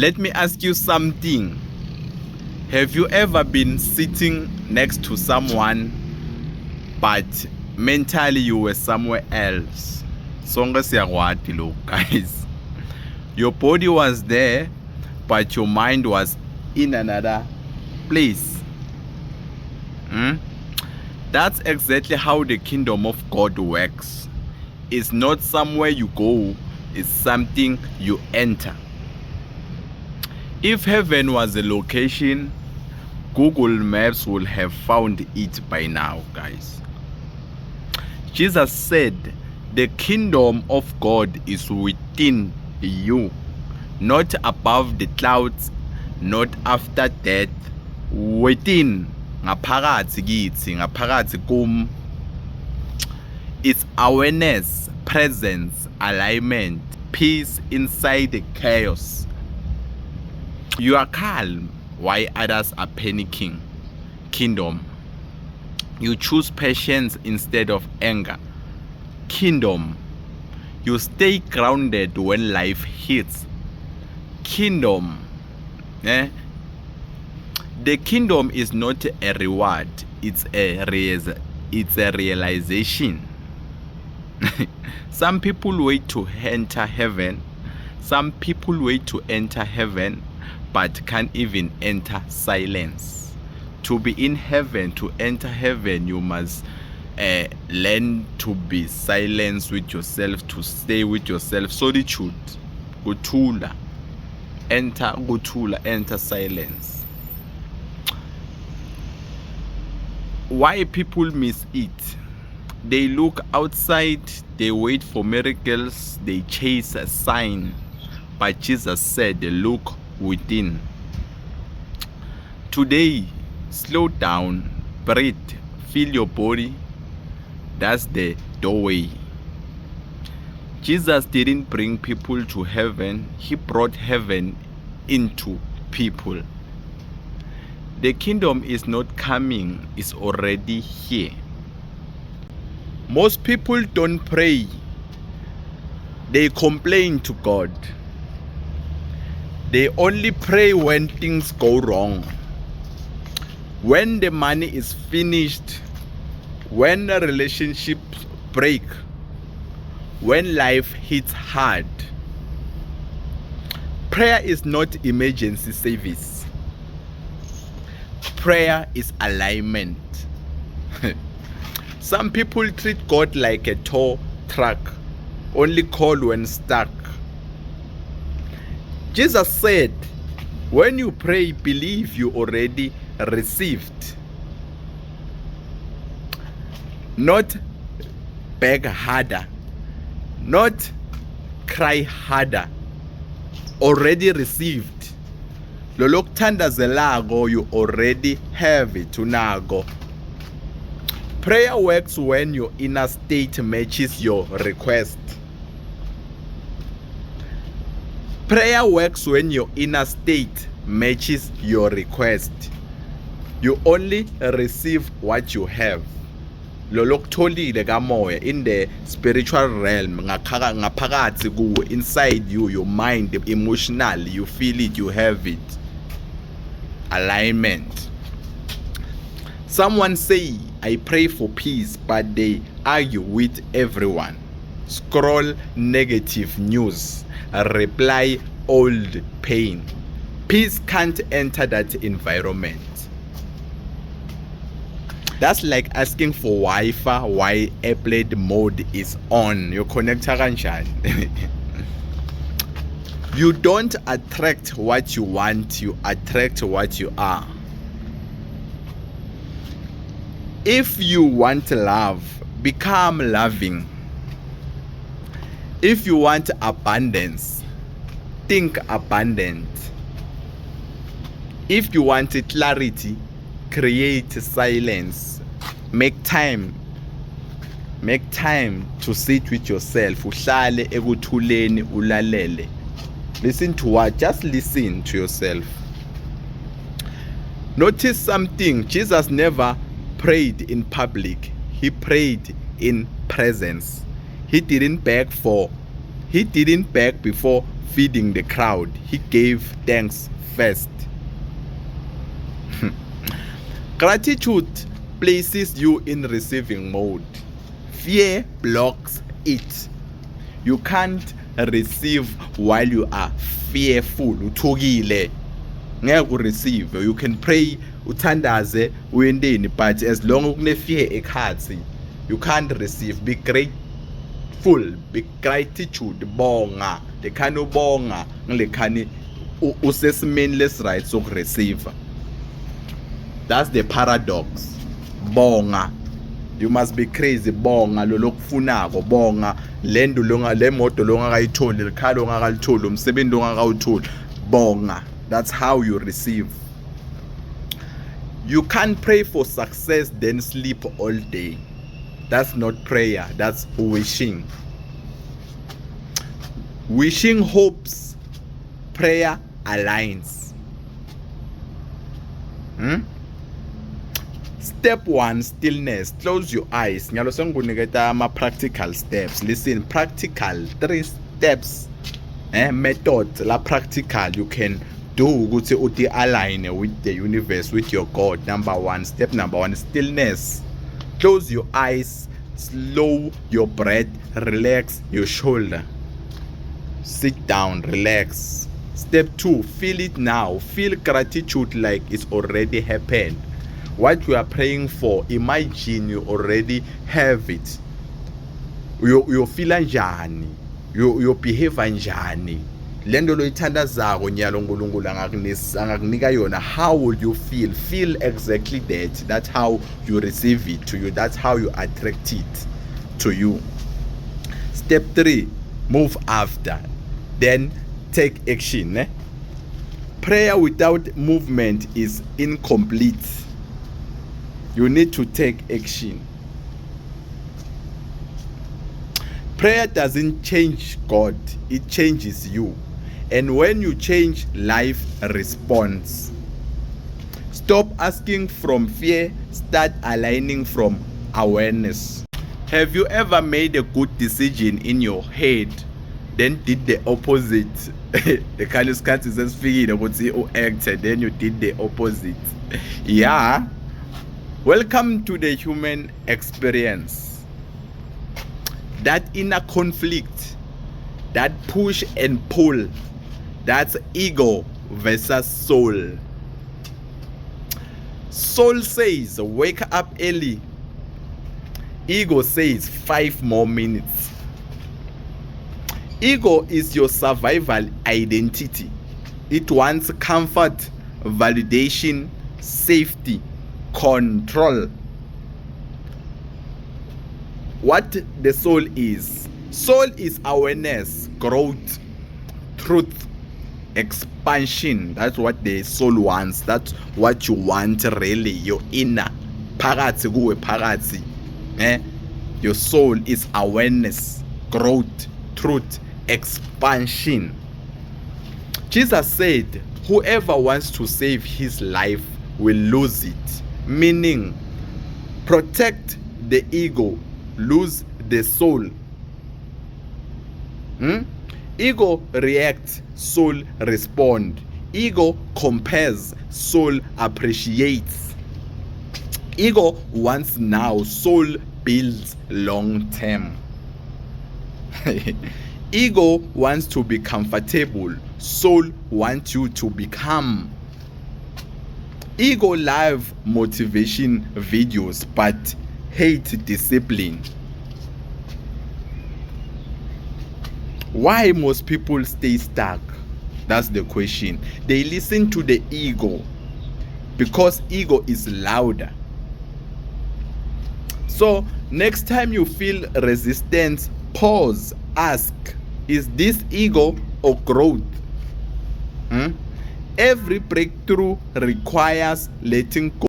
Let me ask you something. Have you ever been sitting next to someone but mentally you were somewhere else? Sonke siyakwati lo guys. Your body was there but your mind was in another place. That's exactly how the kingdom of God works. It's not somewhere you go, it's something you enter. If heaven was a location, Google Maps will have found it by now, guys. Jesus said, the kingdom of God is within you, not above the clouds, not after death, within, ngaphakathi kithi, ngaphakathi kum. It's awareness, presence, alignment, peace inside the chaos. You are calm while others are panicking. Kingdom. You choose patience instead of anger. Kingdom. You stay grounded when life hits. Kingdom. The kingdom is not a reward, it's a realization. Some people wait to enter heaven. Some people wait to enter heaven but can't even enter silence. To be in heaven, to enter heaven, you must learn to be silent with yourself, to stay with yourself. Solitude, kuthula, enter kuthula, enter silence. Why people miss it? They look outside, they wait for miracles, they chase a sign. But Jesus said, look within. Today, slow down, breathe, feel your body. That's the doorway. Jesus didn't bring people to heaven, he brought heaven into people. The kingdom is not coming, it's already here. Most people don't pray, they complain to God. They only pray when things go wrong. When the money is finished, when the relationships break, when life hits hard. Prayer is not emergency service. Prayer is alignment. Some people treat God like a tow truck, only call when stuck. Jesus said, when you pray, believe you already received. Not beg harder, not cry harder, already received. Lolokuthandazelago, you already have it, unago. Prayer works when your inner state matches your request. Prayer works when your inner state matches your request. You only receive what you have. Lolokutholile kamoya in the spiritual realm, ngaphakathi kuwe, inside you, your mind, emotionally, you feel it, you have it. Alignment. Someone say, I pray for peace, but they argue with everyone. Scroll negative news, reply old pain. Peace can't enter that environment. That's like asking for Wi-Fi while airplane mode is on. You connect kanjani? You don't attract what you want, you attract what you are. If you want love, become loving. If you want abundance, think abundant. If you want clarity, create silence. Make time to sit with yourself. Uhlale ekuthuleni ulalele. Listen to what? Just listen to yourself. Notice something. Jesus never prayed in public. He prayed in presence. He didn't beg before feeding the crowd. He gave thanks first. Gratitude places you in receiving mode. Fear blocks it. You can't receive while you are fearful. Uthukile. Ngeke receive. You can pray, uthandaze, uyendeni, but as long as une fear ekhathi, you can't receive. Be grateful, be gratitude, bonga. Lekhani ubonga, ngelekhani usesimeni lesi-right sokureceive. That's the paradox. Bonga. You must be crazy. Bonga lo lokufunako, bonga lendo le moto longakayitholi, likhalo ongakalitoli, umsebenzi ongakawutholi. Bonga. That's how you receive. You can't pray for success then sleep all day. That's not prayer, that's wishing. Wishing hopes, prayer aligns. Step 1, stillness. Close your eyes. Nyalo senguniketa ama practical steps. Listen, practical 3 steps. Method la practical you can do ukuthi uthi align with the universe, with your God. Step number 1, stillness. Close your eyes, slow your breath, relax your shoulder. Sit down, relax. Step 2, feel it now. Feel gratitude like it's already happened. What you are praying for, imagine you already have it. You feel njani, you behave njani. Lendo loyithandazako nyalo uNkulunkulu angakunika yona, how will you feel? Feel exactly that. That's how you receive it to you. That's how you attract it to you. Step 3, move after. Then take action. Prayer without movement is incomplete. You need to take action. Prayer doesn't change God, it changes you. And when you change, life responds. Stop asking from fear, start aligning from awareness. Have you ever made a good decision in your head, then did the opposite? The kind of scat is just figuring what you acted, then you did the opposite. Yeah. Welcome to the human experience. That inner conflict, that push and pull, that's ego versus soul. Soul says, wake up early. Ego says, 5 more minutes. Ego is your survival identity. It wants comfort, validation, safety, control. What the soul is awareness, growth, truth, expansion. That's what the soul wants. That's what you want really, your inner phakathi kuwe phakathi. Your soul is awareness, growth, truth, expansion. Jesus said, whoever wants to save his life will lose it. Meaning, protect the ego, lose the soul. Ego reacts, soul responds. Ego compares, soul appreciates. Ego wants now, soul builds long term. Ego wants to be comfortable, soul wants you to become. Ego love motivation videos but hate discipline. Why most people stay stuck? That's the question. They listen to the ego because ego is louder. So next time you feel resistance, pause, ask, is this ego or growth? Every breakthrough requires letting go.